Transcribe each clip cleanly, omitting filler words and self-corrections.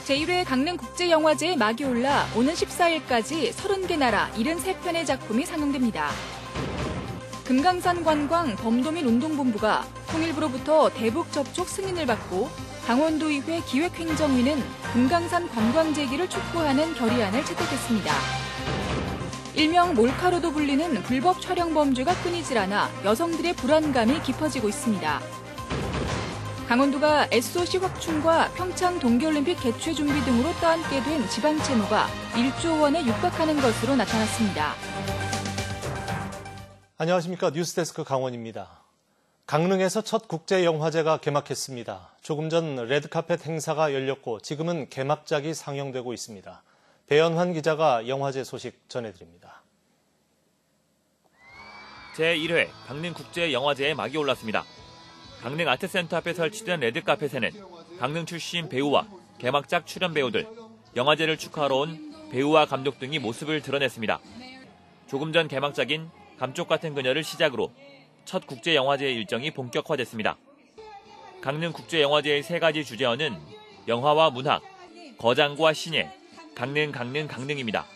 제1회 강릉국제영화제에 막이 올라 오는 14일까지 30개 나라 73편의 작품이 상영됩니다. 금강산 관광 범도민 운동본부가 통일부로부터 대북 접촉 승인을 받고 강원도의회 기획행정위는 금강산 관광 재개를 촉구하는 결의안을 채택했습니다. 일명 몰카로도 불리는 불법 촬영 범죄가 끊이질 않아 여성들의 불안감이 깊어지고 있습니다. 강원도가 SOC 확충과 평창 동계올림픽 개최 준비 등으로 떠안게 된 지방 채무가 1조 원에 육박하는 것으로 나타났습니다. 안녕하십니까. 뉴스데스크 강원입니다. 강릉에서 첫 국제영화제가 개막했습니다. 조금 전 레드카펫 행사가 열렸고 지금은 개막작이 상영되고 있습니다. 배연환 기자가 영화제 소식 전해드립니다. 제1회 강릉국제영화제에 막이 올랐습니다. 강릉 아트센터 앞에 설치된 레드카펫에는 강릉 출신 배우와 개막작 출연 배우들, 영화제를 축하하러 온 배우와 감독 등이 모습을 드러냈습니다. 조금 전 개막작인 감쪽 같은 그녀를 시작으로 첫 국제영화제 일정이 본격화됐습니다. 강릉국제영화제의 3가지 주제어는 영화와 문학, 거장과 신예, 강릉입니다.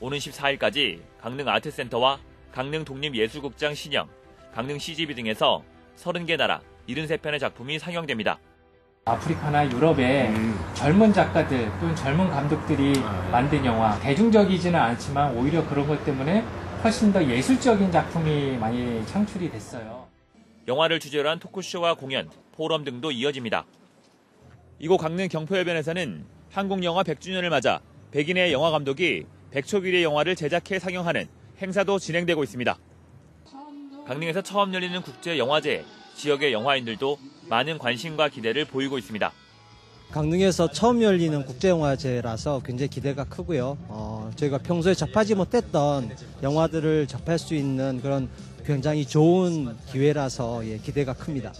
오는 14일까지 강릉 아트센터와 강릉 독립예술극장 신영, 강릉 CGV 등에서 30개 나라 73편의 작품이 상영됩니다. 아프리카나 유럽의 젊은 작가들 또는 젊은 감독들이 만든 영화, 대중적이지는 않지만 오히려 그런 것 때문에 훨씬 더 예술적인 작품이 많이 창출이 됐어요. 영화를 주제로 한 토크쇼와 공연, 포럼 등도 이어집니다. 이곳 강릉 경포해변에서는 한국영화 100주년을 맞아 백인의 영화 감독이 100초길의 영화를 제작해 상영하는 행사도 진행되고 있습니다. 강릉에서 처음 열리는 국제영화제에 지역의 영화인들도 많은 관심과 기대를 보이고 있습니다. 강릉에서 처음 열리는 국제영화제라서 굉장히 기대가 크고요. 저희가 평소에 접하지 못했던 영화들을 접할 수 있는 그런 굉장히 좋은 기회라서 기대가 큽니다.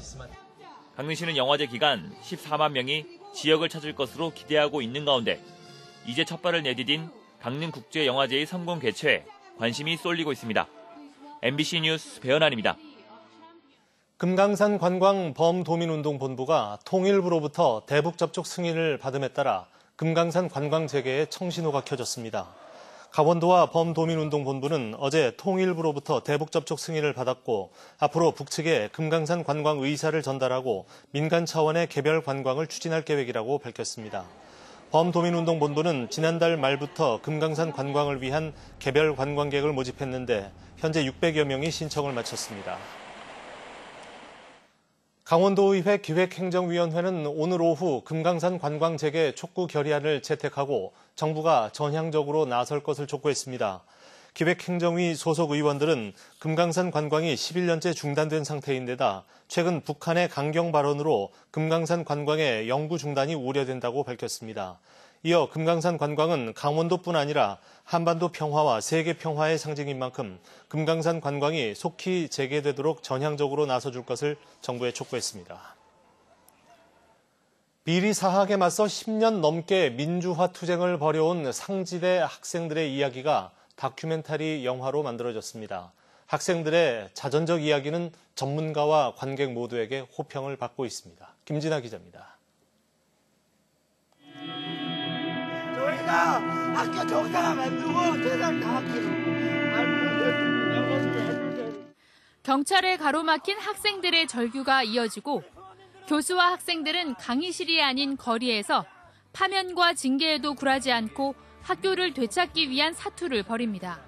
강릉시는 영화제 기간 14만 명이 지역을 찾을 것으로 기대하고 있는 가운데 이제 첫 발을 내디딘 강릉국제영화제의 성공 개최에 관심이 쏠리고 있습니다. MBC 뉴스 배연환입니다. 금강산 관광 범도민운동본부가 통일부로부터 대북 접촉 승인을 받음에 따라 금강산 관광 재개에 청신호가 켜졌습니다. 강원도와 범도민운동본부는 어제 통일부로부터 대북 접촉 승인을 받았고 앞으로 북측에 금강산 관광 의사를 전달하고 민간 차원의 개별 관광을 추진할 계획이라고 밝혔습니다. 범도민운동본부는 지난달 말부터 금강산 관광을 위한 개별 관광객을 모집했는데 현재 600여 명이 신청을 마쳤습니다. 강원도의회 기획행정위원회는 오늘 오후 금강산 관광 재개 촉구 결의안을 채택하고 정부가 전향적으로 나설 것을 촉구했습니다. 기획행정위 소속 의원들은 금강산 관광이 11년째 중단된 상태인데다 최근 북한의 강경 발언으로 금강산 관광의 영구 중단이 우려된다고 밝혔습니다. 이어 금강산 관광은 강원도뿐 아니라 한반도 평화와 세계 평화의 상징인 만큼 금강산 관광이 속히 재개되도록 전향적으로 나서줄 것을 정부에 촉구했습니다. 비리 사학에 맞서 10년 넘게 민주화 투쟁을 벌여온 상지대 학생들의 이야기가 다큐멘터리 영화로 만들어졌습니다. 학생들의 자전적 이야기는 전문가와 관객 모두에게 호평을 받고 있습니다. 김진아 기자입니다. 저희가 학교 정상화 만들고 세상 다 경찰에 가로막힌 학생들의 절규가 이어지고 교수와 학생들은 강의실이 아닌 거리에서 파면과 징계에도 굴하지 않고 학교를 되찾기 위한 사투를 벌입니다.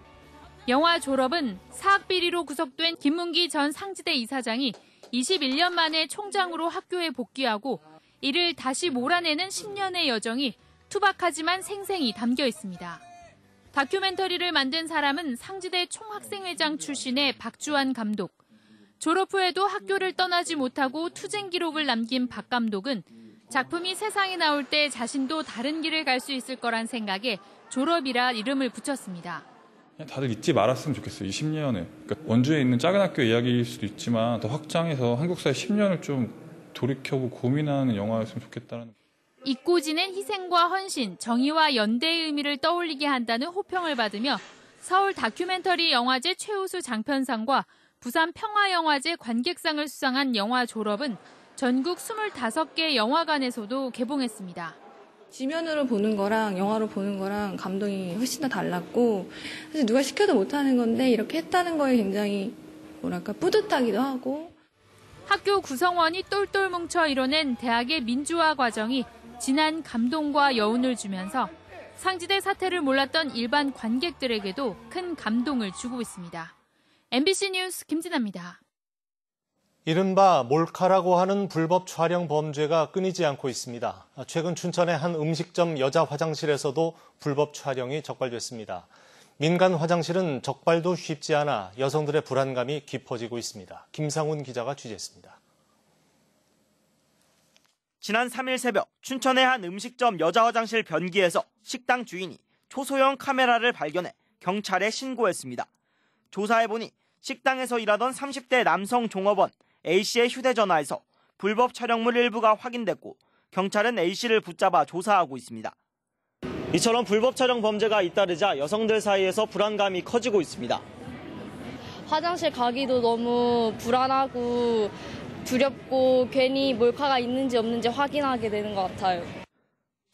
영화 졸업은 사학 비리로 구속된 김문기 전 상지대 이사장이 21년 만에 총장으로 학교에 복귀하고 이를 다시 몰아내는 10년의 여정이 투박하지만 생생히 담겨 있습니다. 다큐멘터리를 만든 사람은 상지대 총학생회장 출신의 박주환 감독. 졸업 후에도 학교를 떠나지 못하고 투쟁 기록을 남긴 박 감독은 작품이 세상에 나올 때 자신도 다른 길을 갈 수 있을 거란 생각에 졸업이라 이름을 붙였습니다. 다들 잊지 말았으면 좋겠어요. 이 10년을. 그러니까 원주에 있는 작은 학교 이야기일 수도 있지만 더 확장해서 한국사의 10년을 좀 돌이켜보고 고민하는 영화였으면 좋겠다는. 잊고 지낸 희생과 헌신, 정의와 연대의 의미를 떠올리게 한다는 호평을 받으며 서울 다큐멘터리 영화제 최우수 장편상과 부산 평화영화제 관객상을 수상한 영화 졸업은 전국 25개 영화관에서도 개봉했습니다. 지면으로 보는 거랑 영화로 보는 거랑 감동이 훨씬 더 달랐고 사실 누가 시켜도 못하는 건데 이렇게 했다는 거에 굉장히 뭐랄까 뿌듯하기도 하고. 학교 구성원이 똘똘 뭉쳐 이뤄낸 대학의 민주화 과정이 진한 감동과 여운을 주면서 상지대 사태를 몰랐던 일반 관객들에게도 큰 감동을 주고 있습니다. MBC 뉴스 김진아입니다. 이른바 몰카라고 하는 불법 촬영 범죄가 끊이지 않고 있습니다. 최근 춘천의 한 음식점 여자 화장실에서도 불법 촬영이 적발됐습니다. 민간 화장실은 적발도 쉽지 않아 여성들의 불안감이 깊어지고 있습니다. 김상훈 기자가 취재했습니다. 지난 3일 새벽 춘천의 한 음식점 여자 화장실 변기에서 식당 주인이 초소형 카메라를 발견해 경찰에 신고했습니다. 조사해보니 식당에서 일하던 30대 남성 종업원 A씨의 휴대전화에서 불법 촬영물 일부가 확인됐고 경찰은 A씨를 붙잡아 조사하고 있습니다. 이처럼 불법 촬영 범죄가 잇따르자 여성들 사이에서 불안감이 커지고 있습니다. 화장실 가기도 너무 불안하고 두렵고 괜히 몰카가 있는지 없는지 확인하게 되는 것 같아요.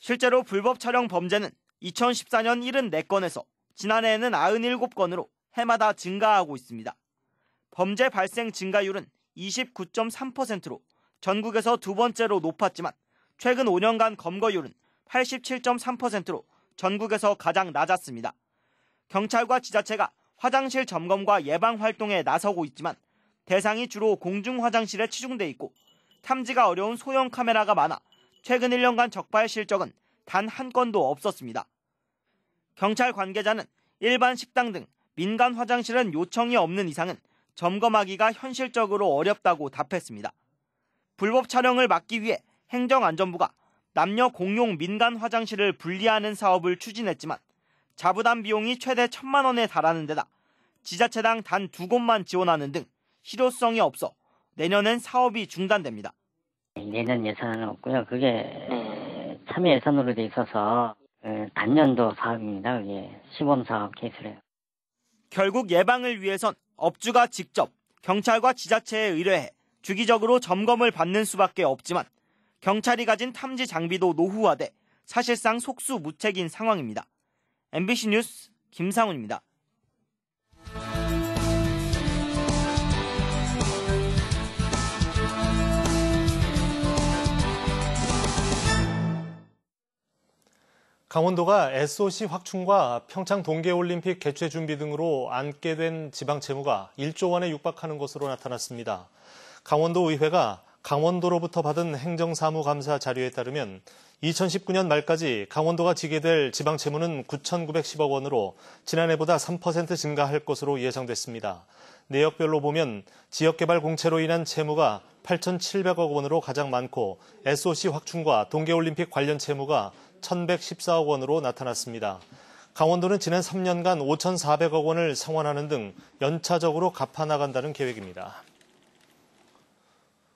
실제로 불법 촬영 범죄는 2014년 74건에서 지난해에는 97건으로 해마다 증가하고 있습니다. 범죄 발생 증가율은 29.3%로 전국에서 두 번째로 높았지만 최근 5년간 검거율은 87.3%로 전국에서 가장 낮았습니다. 경찰과 지자체가 화장실 점검과 예방 활동에 나서고 있지만 대상이 주로 공중 화장실에 치중돼 있고 탐지가 어려운 소형 카메라가 많아 최근 1년간 적발 실적은 단 한 건도 없었습니다. 경찰 관계자는 일반 식당 등 민간 화장실은 요청이 없는 이상은 점검하기가 현실적으로 어렵다고 답했습니다. 불법 촬영을 막기 위해 행정안전부가 남녀 공용 민간 화장실을 분리하는 사업을 추진했지만 자부담 비용이 최대 1,000만 원에 달하는 데다 지자체당 단 2곳만 지원하는 등 실효성이 없어 내년엔 사업이 중단됩니다. 내년 예산은 없고요. 그게 참여 예산으로 돼 있어서 단년도 사업입니다. 그게 시범사업 케이스래요. 결국 예방을 위해선 업주가 직접 경찰과 지자체에 의뢰해 주기적으로 점검을 받는 수밖에 없지만 경찰이 가진 탐지 장비도 노후화돼 사실상 속수무책인 상황입니다. MBC 뉴스 김상훈입니다. 강원도가 SOC 확충과 평창 동계올림픽 개최 준비 등으로 안게 된 지방 채무가 1조 원에 육박하는 것으로 나타났습니다. 강원도의회가 강원도로부터 받은 행정사무감사 자료에 따르면 2019년 말까지 강원도가 지게 될 지방 채무는 9,910억 원으로 지난해보다 3% 증가할 것으로 예상됐습니다. 내역별로 보면 지역개발 공채로 인한 채무가 8,700억 원으로 가장 많고 SOC 확충과 동계올림픽 관련 채무가 1,114억 원으로 나타났습니다. 강원도는 지난 3년간 5,400억 원을 상환하는 등 연차적으로 갚아나간다는 계획입니다.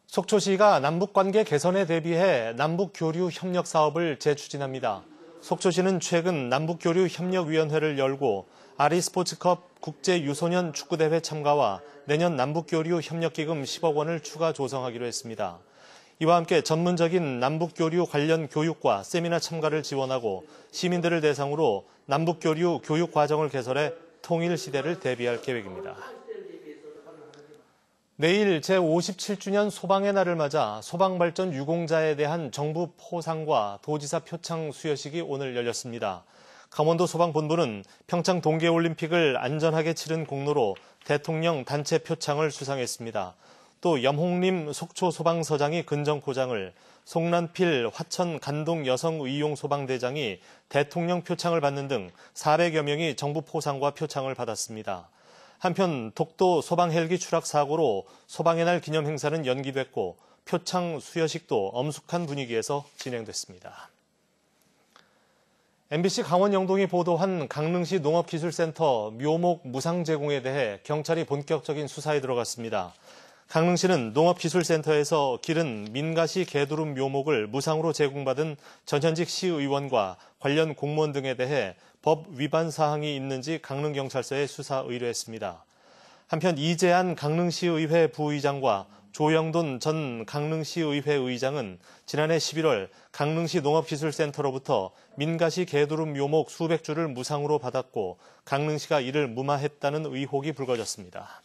속초시가 남북관계 개선에 대비해 남북교류 협력 사업을 재추진합니다. 속초시는 최근 남북교류협력위원회를 열고 아리스포츠컵 국제유소년 축구대회 참가와 내년 남북교류 협력기금 10억 원을 추가 조성하기로 했습니다. 이와 함께 전문적인 남북교류 관련 교육과 세미나 참가를 지원하고 시민들을 대상으로 남북교류 교육 과정을 개설해 통일 시대를 대비할 계획입니다. 내일 제57주년 소방의 날을 맞아 소방발전 유공자에 대한 정부 포상과 도지사 표창 수여식이 오늘 열렸습니다. 강원도 소방본부는 평창 동계올림픽을 안전하게 치른 공로로 대통령 단체 표창을 수상했습니다. 또 염홍림 속초소방서장이 근정포장을, 송란필 화천 간동 여성의용소방대장이 대통령 표창을 받는 등 400여 명이 정부 포상과 표창을 받았습니다. 한편 독도 소방 헬기 추락 사고로 소방의 날 기념 행사는 연기됐고 표창 수여식도 엄숙한 분위기에서 진행됐습니다. MBC 강원 영동이 보도한 강릉시 농업기술센터 묘목 무상 제공에 대해 경찰이 본격적인 수사에 들어갔습니다. 강릉시는 농업기술센터에서 기른 민가시 개두릅 묘목을 무상으로 제공받은 전현직 시의원과 관련 공무원 등에 대해 법 위반 사항이 있는지 강릉경찰서에 수사 의뢰했습니다. 한편 이재한 강릉시의회 부의장과 조영돈 전 강릉시의회 의장은 지난해 11월 강릉시 농업기술센터로부터 민가시 개두릅 묘목 수백 주를 무상으로 받았고 강릉시가 이를 무마했다는 의혹이 불거졌습니다.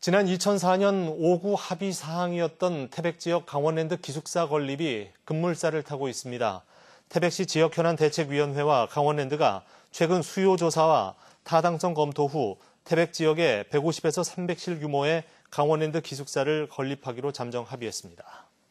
지난 2004년 5구 합의 사항이었던 태백 지역 강원랜드 기숙사 건립이 급물살을 타고 있습니다. 태백시 지역현안대책위원회와 강원랜드가 최근 수요 조사와 타당성 검토 후 태백 지역에 150에서 300실 규모의 강원랜드 기숙사를 건립하기로 잠정 합의했습니다.